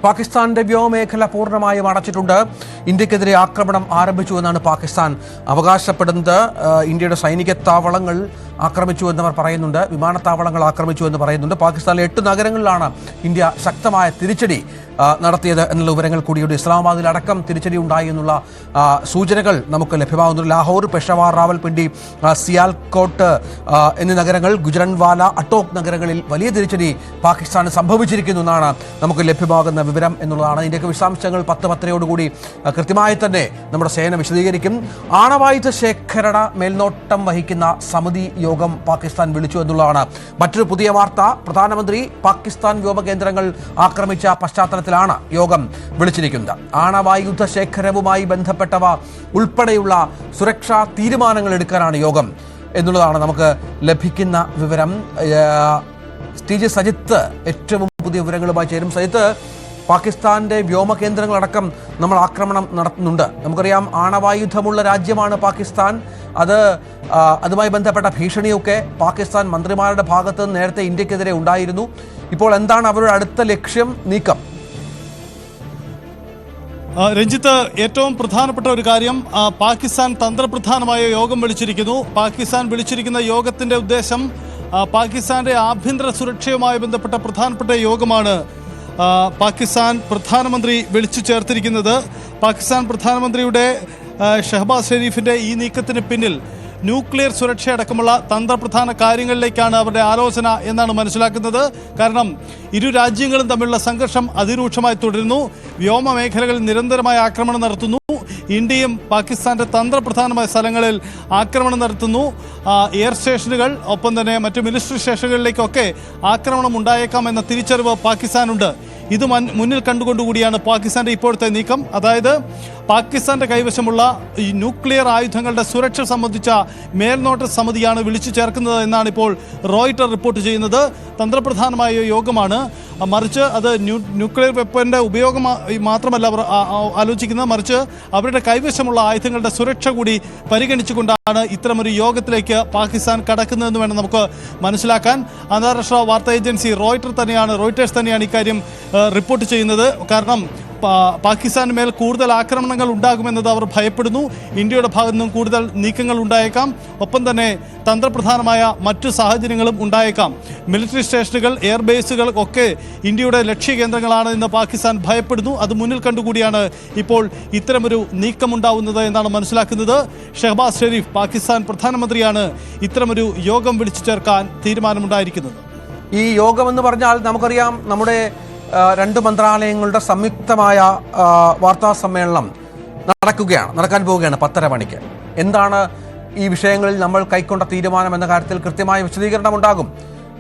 പാകിസ്ഥാന്റെ വ്യോമമേഖല പൂർണ്ണമായും അടച്ചിട്ടുണ്ട്. ഇന്ത്യക്കെതിരെ ആക്രമണം ആരംഭിച്ചുവെന്നാണ് പാകിസ്ഥാൻ അവകാശപ്പെടുന്നത്. ഇന്ത്യയുടെ സൈനിക താവളങ്ങൾ ആക്രമിച്ചുവെന്നവർ പറയുന്നുണ്ട്, വിമാനത്താവളങ്ങൾ ആക്രമിച്ചുവെന്ന് പറയുന്നുണ്ട്. പാകിസ്ഥാനിലെ 8 നഗരങ്ങളിലാണ് ഇന്ത്യ ശക്തമായ തിരിച്ചടി നടത്തിയത് എന്നുള്ള വിവരങ്ങൾ കൂടിയുണ്ട്. ഇസ്ലാമാബാദിലടക്കം തിരിച്ചടി ഉണ്ടായി എന്നുള്ള സൂചനകൾ നമുക്ക് ലഭ്യമാകുന്നു. ലാഹോർ, പെഷവാർ, റാവൽപിണ്ടി, സിയാൽകോട്ട് എന്നീ നഗരങ്ങൾ, ഗുജറൻവാല, അട്ടോക് നഗരങ്ങളിൽ വലിയ തിരിച്ചടി പാകിസ്ഥാന് സംഭവിച്ചിരിക്കുന്നു എന്നാണ് നമുക്ക് ലഭ്യമാകുന്ന വിവരം എന്നുള്ളതാണ്. ഇതിൻ്റെയൊക്കെ വിശദാംശങ്ങൾ 10:10 കൃത്യമായി തന്നെ നമ്മുടെ സേന വിശദീകരിക്കും. ആണവായുധ ശേഖരണ മേൽനോട്ടം വഹിക്കുന്ന സമിതി യോഗം പാകിസ്ഥാൻ വിളിച്ചു എന്നുള്ളതാണ് മറ്റൊരു പുതിയ വാർത്ത. പ്രധാനമന്ത്രി പാകിസ്ഥാൻ വ്യോമകേന്ദ്രങ്ങൾ ആക്രമിച്ച പശ്ചാത്തലത്തിലാണ് യോഗം വിളിച്ചിരിക്കുന്നത്. ആണവായുധ ശേഖരവുമായി ബന്ധപ്പെട്ടവ ഉൾപ്പെടെയുള്ള സുരക്ഷാ തീരുമാനങ്ങൾ എടുക്കാനാണ് യോഗം എന്നുള്ളതാണ് നമുക്ക് ലഭിക്കുന്ന വിവരം. ടി.ജെ. സജിത്ത് ഏറ്റവും പുതിയ വിവരങ്ങളുമായി ചേരും. സജിത്ത്, പാകിസ്ഥാന്റെ വ്യോമകേന്ദ്രങ്ങളടക്കം നമ്മൾ ആക്രമണം നടത്തുന്നുണ്ട്. നമുക്കറിയാം, ആണവായുധമുള്ള രാജ്യമാണ് പാകിസ്ഥാൻ. അതുമായി ബന്ധപ്പെട്ട ഭീഷണിയൊക്കെ പാകിസ്ഥാൻ മന്ത്രിമാരുടെ ഭാഗത്ത് നേരത്തെ ഇന്ത്യക്കെതിരെ ഉണ്ടായിരുന്നു. ഇപ്പോൾ എന്താണ് അവരുടെ അടുത്ത ലക്ഷ്യം, നീക്കം? രഞ്ജിത്ത്, ഏറ്റവും പ്രധാനപ്പെട്ട ഒരു കാര്യം, പാകിസ്ഥാൻ തന്ത്രപ്രധാനമായ യോഗം വിളിച്ചിരിക്കുന്നു. പാകിസ്ഥാൻ വിളിച്ചിരിക്കുന്ന യോഗത്തിന്റെ ഉദ്ദേശം പാകിസ്ഥാന്റെ ആഭ്യന്തര സുരക്ഷയുമായി ബന്ധപ്പെട്ട പ്രധാനപ്പെട്ട യോഗമാണ് പാകിസ്ഥാൻ പ്രധാനമന്ത്രി വിളിച്ചു ചേർത്തിരിക്കുന്നത്. പാകിസ്ഥാൻ പ്രധാനമന്ത്രിയുടെ ഷഹബാസ് ഷെരീഫിന്റെ ഈ നീക്കത്തിന് പിന്നിൽ ന്യൂക്ലിയർ സുരക്ഷയടക്കമുള്ള തന്ത്രപ്രധാന കാര്യങ്ങളിലേക്കാണ് അവരുടെ ആലോചന എന്നാണ് മനസ്സിലാക്കുന്നത്. കാരണം ഇരു രാജ്യങ്ങളും തമ്മിലുള്ള സംഘർഷം അതിരൂക്ഷമായി തുടരുന്നു. വ്യോമ മേഖലകളിൽ നിരന്തരമായ ആക്രമണം നടത്തുന്നു. ഇന്ത്യയും പാകിസ്ഥാന്റെ തന്ത്രപ്രധാനമായ സ്ഥലങ്ങളിൽ ആക്രമണം നടത്തുന്നു. എയർ സ്റ്റേഷനുകൾ, ഒപ്പം തന്നെ മറ്റു മിലിറ്ററി സ്റ്റേഷനുകളിലേക്കൊക്കെ ആക്രമണം ഉണ്ടായേക്കാം എന്ന തിരിച്ചറിവ് പാകിസ്ഥാനുണ്ട്. ഇത് മുന്നിൽ കണ്ടുകൊണ്ടുകൂടിയാണ് പാകിസ്ഥാന്റെ ഇപ്പോഴത്തെ നീക്കം. അതായത് പാകിസ്ഥാന്റെ കൈവശമുള്ള ഈ ന്യൂക്ലിയർ ആയുധങ്ങളുടെ സുരക്ഷ സംബന്ധിച്ച മേൽനോട്ട സമിതിയാണ് വിളിച്ചു ചേർക്കുന്നത് എന്നാണ് ഇപ്പോൾ റോയിട്ടർ റിപ്പോർട്ട് ചെയ്യുന്നത്. തന്ത്രപ്രധാനമായ യോഗമാണ്, മറിച്ച് അത് ന്യൂക്ലിയർ വെപ്പന്റെ ഉപയോഗം മാത്രമല്ല അവർ ആലോചിക്കുന്നത്, മറിച്ച് അവരുടെ കൈവശമുള്ള ആയുധങ്ങളുടെ സുരക്ഷ കൂടി പരിഗണിച്ചുകൊണ്ടാണ് ഇത്തരമൊരു യോഗത്തിലേക്ക് പാകിസ്ഥാൻ കടക്കുന്നതെന്ന് വേണം നമുക്ക് മനസ്സിലാക്കാൻ. അന്താരാഷ്ട്ര വാർത്താ ഏജൻസി റോയിട്ടേഴ്സ് തന്നെയാണ് ഇക്കാര്യം റിപ്പോർട്ട് ചെയ്യുന്നത്. കാരണം പാകിസ്ഥാന് മേൽ കൂടുതൽ ആക്രമണങ്ങൾ ഉണ്ടാകുമെന്നത് അവർ ഭയപ്പെടുന്നു. ഇന്ത്യയുടെ ഭാഗത്തു നിന്നും കൂടുതൽ നീക്കങ്ങൾ ഉണ്ടായേക്കാം. ഒപ്പം തന്നെ തന്ത്രപ്രധാനമായ മറ്റു സാഹചര്യങ്ങളും ഉണ്ടായേക്കാം. മിലിറ്ററി സ്റ്റേഷനുകൾ, എയർബേസുകൾ ഒക്കെ ഇന്ത്യയുടെ ലക്ഷ്യകേന്ദ്രങ്ങളാണ് എന്ന് പാകിസ്ഥാൻ ഭയപ്പെടുന്നു. അത് മുന്നിൽ കണ്ടുകൂടിയാണ് ഇപ്പോൾ ഇത്തരമൊരു നീക്കമുണ്ടാവുന്നത് എന്നാണ് മനസ്സിലാക്കുന്നത്. ഷഹബാസ് ഷെരീഫ്, പാകിസ്ഥാൻ പ്രധാനമന്ത്രിയാണ് ഇത്തരമൊരു യോഗം വിളിച്ചു ചേർക്കാൻ തീരുമാനമുണ്ടായിരിക്കുന്നത്. ഈ യോഗമെന്ന് പറഞ്ഞാൽ നമുക്കറിയാം, നമ്മുടെ 2 മന്ത്രാലയങ്ങളുടെ സംയുക്തമായ വാർത്താ സമ്മേളനം നടക്കാൻ പോവുകയാണ് 10:30. എന്താണ് ഈ വിഷയങ്ങളിൽ നമ്മൾ കൈക്കൊണ്ട തീരുമാനം എന്ന കാര്യത്തിൽ കൃത്യമായ വിശദീകരണം ഉണ്ടാകും.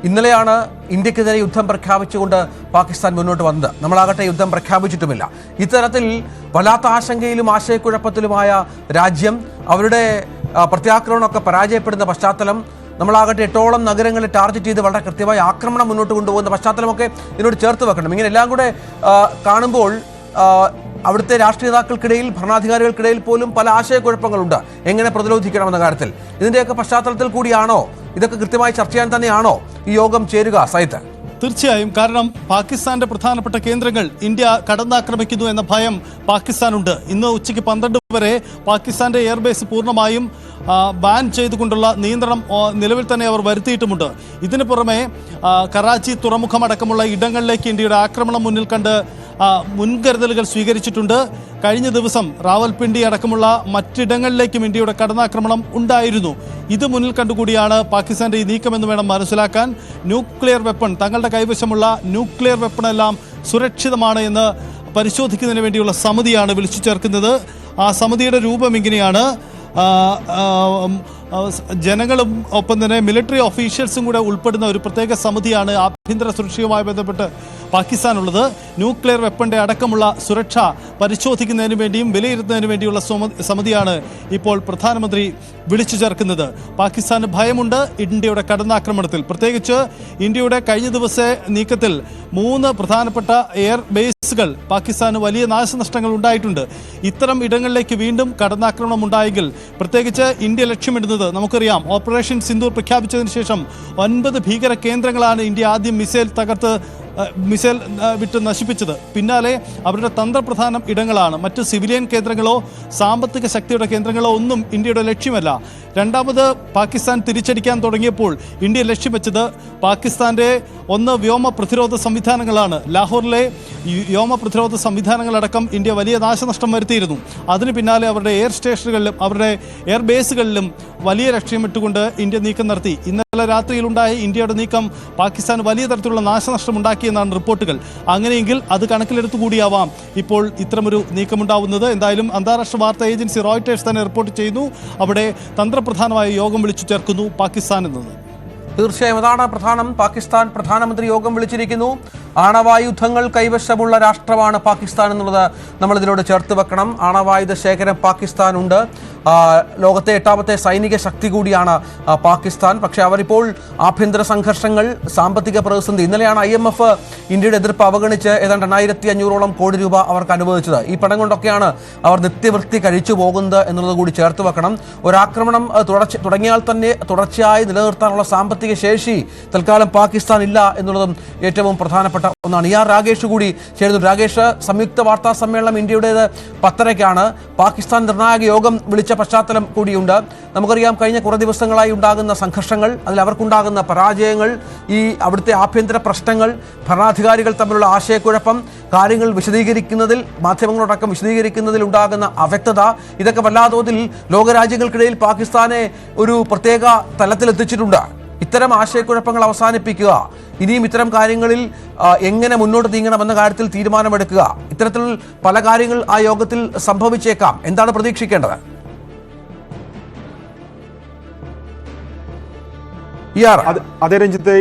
ഇന്നലെയാണ് ഇന്ത്യക്കെതിരെ യുദ്ധം പ്രഖ്യാപിച്ചുകൊണ്ട് പാകിസ്ഥാൻ മുന്നോട്ട് വന്നത്. നമ്മളാകട്ടെ യുദ്ധം പ്രഖ്യാപിച്ചിട്ടുമില്ല. ഇത്തരത്തിൽ വല്ലാത്ത ആശങ്കയിലും ആശയക്കുഴപ്പത്തിലുമായ രാജ്യം, അവരുടെ പ്രത്യാക്രമണമൊക്കെ പരാജയപ്പെടുന്ന പശ്ചാത്തലം, നമ്മളാകട്ടെ 8ഓളം നഗരങ്ങളെ ടാർഗറ്റ് ചെയ്ത് വളരെ കൃത്യമായി ആക്രമണം മുന്നോട്ട് കൊണ്ടുപോകുന്ന പശ്ചാത്തലമൊക്കെ ഇതിനോട് ചേർത്ത് വെക്കണം. ഇങ്ങനെ എല്ലാം കൂടെ കാണുമ്പോൾ അവിടുത്തെ രാഷ്ട്രീയ നേതാക്കൾക്കിടയിൽ, ഭരണാധികാരികൾക്കിടയിൽ പോലും പല ആശയക്കുഴപ്പങ്ങളുണ്ട് എങ്ങനെ പ്രതിരോധിക്കണമെന്ന കാര്യത്തിൽ. ഇതിൻ്റെയൊക്കെ പശ്ചാത്തലത്തിൽ കൂടിയാണോ, ഇതൊക്കെ കൃത്യമായി ചർച്ച ചെയ്യാൻ തന്നെയാണോ ഈ യോഗം ചേരുക, സൈത്ത്? തീർച്ചയായും. കാരണം പാകിസ്ഥാന്റെ പ്രധാനപ്പെട്ട കേന്ദ്രങ്ങൾ ഇന്ത്യ കടന്നാക്രമിക്കുന്നു എന്ന ഭയം പാകിസ്ഥാനുണ്ട്. ഇന്ന് ഉച്ചയ്ക്ക് 12 വരെ പാകിസ്ഥാന്റെ എയർബേസ് പൂർണ്ണമായും ബാൻ ചെയ്തുകൊണ്ടുള്ള നിയന്ത്രണം നിലവിൽ തന്നെ അവർ വരുത്തിയിട്ടുമുണ്ട്. ഇതിനു പുറമെ കറാച്ചി തുറമുഖമടക്കമുള്ള ഇടങ്ങളിലേക്ക് ഇന്ത്യയുടെ ആക്രമണം മുന്നിൽ കണ്ട് മുൻകരുതലുകൾ സ്വീകരിച്ചിട്ടുണ്ട്. കഴിഞ്ഞ ദിവസം റാവൽപിണ്ടി അടക്കമുള്ള മറ്റിടങ്ങളിലേക്കും ഇന്ത്യയുടെ കടന്നാക്രമണം ഉണ്ടായിരുന്നു. ഇത് മുന്നിൽ കണ്ടുകൂടിയാണ് പാകിസ്ഥാന്റെ ഈ നീക്കമെന്ന് വേണം മനസ്സിലാക്കാൻ. ന്യൂക്ലിയർ വെപ്പൺ, തങ്ങളുടെ കൈവശമുള്ള ന്യൂക്ലിയർ വെപ്പണെല്ലാം സുരക്ഷിതമാണ് എന്ന് പരിശോധിക്കുന്നതിന് വേണ്ടിയുള്ള സമിതിയാണ് വിളിച്ചു ചേർക്കുന്നത്. ആ സമിതിയുടെ രൂപം ഇങ്ങനെയാണ്. ജനങ്ങളും ഒപ്പം തന്നെ മിലിറ്ററി ഓഫീഷ്യൽസും കൂടെ ഉൾപ്പെടുന്ന ഒരു പ്രത്യേക സമിതിയാണ് ആഭ്യന്തര സുരക്ഷയുമായി ബന്ധപ്പെട്ട് പാകിസ്ഥാനുള്ളത്. ന്യൂക്ലിയർ വെപ്പന്റെ അടക്കമുള്ള സുരക്ഷ പരിശോധിക്കുന്നതിന് വേണ്ടിയും വിലയിരുത്തുന്നതിന് വേണ്ടിയുള്ള സമിതിയാണ് ഇപ്പോൾ പ്രധാനമന്ത്രി വിളിച്ചു ചേർക്കുന്നത്. പാകിസ്ഥാന് ഭയമുണ്ട് ഇന്ത്യയുടെ കടന്നാക്രമണത്തിൽ. പ്രത്യേകിച്ച് ഇന്ത്യയുടെ കഴിഞ്ഞ ദിവസത്തെ നീക്കത്തിൽ 3 പ്രധാനപ്പെട്ട എയർ ബേസുകൾ പാകിസ്ഥാന് വലിയ നാശനഷ്ടങ്ങൾ ഉണ്ടായിട്ടുണ്ട്. ഇത്തരം ഇടങ്ങളിലേക്ക് വീണ്ടും കടന്നാക്രമണം ഉണ്ടായെങ്കിൽ, പ്രത്യേകിച്ച് ഇന്ത്യ ലക്ഷ്യമിടുന്നത് നമുക്കറിയാം, ഓപ്പറേഷൻ സിന്ദൂർ പ്രഖ്യാപിച്ചതിന് ശേഷം 9 ഭീകര കേന്ദ്രങ്ങളാണ് ഇന്ത്യ ആദ്യം മിസൈൽ തകർത്ത് മിസൈൽ വിട്ട് നശിപ്പിച്ചത്. പിന്നാലെ അവരുടെ തന്ത്രപ്രധാന ഇടങ്ങളാണ്. മറ്റ് സിവിലിയൻ കേന്ദ്രങ്ങളോ സാമ്പത്തിക ശക്തിയുടെ കേന്ദ്രങ്ങളോ ഒന്നും ഇന്ത്യയുടെ ലക്ഷ്യമല്ല. രണ്ടാമത് പാകിസ്ഥാൻ തിരിച്ചടിക്കാൻ തുടങ്ങിയപ്പോൾ ഇന്ത്യ ലക്ഷ്യം വെച്ചത് പാകിസ്ഥാന്റെ വ്യോമ പ്രതിരോധ സംവിധാനങ്ങളാണ്. ലാഹോറിലെ വ്യോമ പ്രതിരോധ സംവിധാനങ്ങളടക്കം ഇന്ത്യ വലിയ നാശനഷ്ടം വരുത്തിയിരുന്നു. അതിന് പിന്നാലെ അവരുടെ എയർ സ്റ്റേഷനുകളിലും അവരുടെ എയർ ബേസുകളിലും വലിയ ലക്ഷ്യമിട്ടുകൊണ്ട് ഇന്ത്യ നീക്കം നടത്തി. ഇന്നലെ രാത്രിയിലുണ്ടായ ഇന്ത്യയുടെ നീക്കം പാകിസ്ഥാൻ വലിയ തരത്തിലുള്ള നാശനഷ്ടം ഉണ്ടാക്കിയെന്നാണ് റിപ്പോർട്ടുകൾ. അങ്ങനെയെങ്കിൽ അത് കണക്കിലെടുത്തുകൂടിയാവാം ഇപ്പോൾ ഇത്തരമൊരു നീക്കമുണ്ടാവുന്നത്. എന്തായാലും അന്താരാഷ്ട്ര വാർത്താ ഏജൻസി റോയിട്ടേഴ്സ് തന്നെ റിപ്പോർട്ട് ചെയ്യുന്നു, അവിടെ തന്ത്രപ്രധാനമായ യോഗം വിളിച്ചു ചേർക്കുന്നു പാകിസ്ഥാൻ എന്നത്. തീർച്ചയായും അതാണ് പ്രധാനം. പാകിസ്ഥാൻ പ്രധാനമന്ത്രി യോഗം വിളിച്ചിരിക്കുന്നു. ആണവായുധങ്ങൾ കൈവശമുള്ള രാഷ്ട്രമാണ് പാകിസ്ഥാൻ എന്നുള്ളത് നമ്മൾ ഇതിനോട് ചേർത്ത് വെക്കണം. ആണവായുധ ശേഖരം പാകിസ്ഥാനുണ്ട്. ലോകത്തെ 8ാമത്തെ സൈനിക ശക്തി കൂടിയാണ് പാകിസ്ഥാൻ. പക്ഷേ അവരിപ്പോൾ ആഭ്യന്തര സംഘർഷങ്ങൾ, സാമ്പത്തിക പ്രതിസന്ധി. ഇന്നലെയാണ് IMF ഇന്ത്യയുടെ എതിർപ്പ് അവഗണിച്ച് ഏതാണ്ട് 2500 കോടി രൂപ അവർക്ക് അനുവദിച്ചത്. ഈ പണം കൊണ്ടൊക്കെയാണ് അവർ നിത്യവൃത്തി കഴിച്ചു പോകുന്നത് എന്നുള്ളത് കൂടി ചേർത്ത് വെക്കണം. ഒരാക്രമണം തുടങ്ങിയാൽ തന്നെ തുടർച്ചയായി നിലനിർത്താനുള്ള സാമ്പത്തിക ശേഷി തൽക്കാലം പാകിസ്ഥാൻ ഇല്ല എന്നുള്ളതും ഏറ്റവും പ്രധാനപ്പെട്ട ഒന്നാണ്. രാകേഷ് കൂടി ചേരുന്നു. രാകേഷ്, സംയുക്ത വാർത്താ സമ്മേളനം ഇന്ത്യയുടേത് 10:30-ക്കാണ്. പാകിസ്ഥാൻ നിർണായക യോഗം വിളിച്ച പശ്ചാത്തലം കൂടിയുണ്ട്. നമുക്കറിയാം, കഴിഞ്ഞ കുറേ ദിവസങ്ങളായി ഉണ്ടാകുന്ന സംഘർഷങ്ങൾ, അതിൽ അവർക്കുണ്ടാകുന്ന പരാജയങ്ങൾ, ഈ അവിടുത്തെ ആഭ്യന്തര പ്രശ്നങ്ങൾ, ഭരണാധികാരികൾ തമ്മിലുള്ള ആശയക്കുഴപ്പം, കാര്യങ്ങൾ വിശദീകരിക്കുന്നതിൽ, മാധ്യമങ്ങളോടക്കം വിശദീകരിക്കുന്നതിൽ ഉണ്ടാകുന്ന അവ്യക്തത, ഇതൊക്കെ വല്ലാതോതിൽ ലോകരാജ്യങ്ങൾക്കിടയിൽ പാകിസ്ഥാനെ ഒരു പ്രത്യേക തലത്തിലെത്തിച്ചിട്ടുണ്ട്. ഇത്തരം ആശയക്കുഴപ്പങ്ങൾ അവസാനിപ്പിക്കുക, ഇനിയും ഇത്തരം കാര്യങ്ങളിൽ എങ്ങനെ മുന്നോട്ട് നീങ്ങണമെന്ന കാര്യത്തിൽ തീരുമാനമെടുക്കുക, ഇത്തരത്തിൽ പല കാര്യങ്ങൾ ആ യോഗത്തിൽ സംഭവിച്ചേക്കാം. എന്താണ് പ്രതീക്ഷിക്കേണ്ടത്? അതെ രഞ്ജിത്ത്,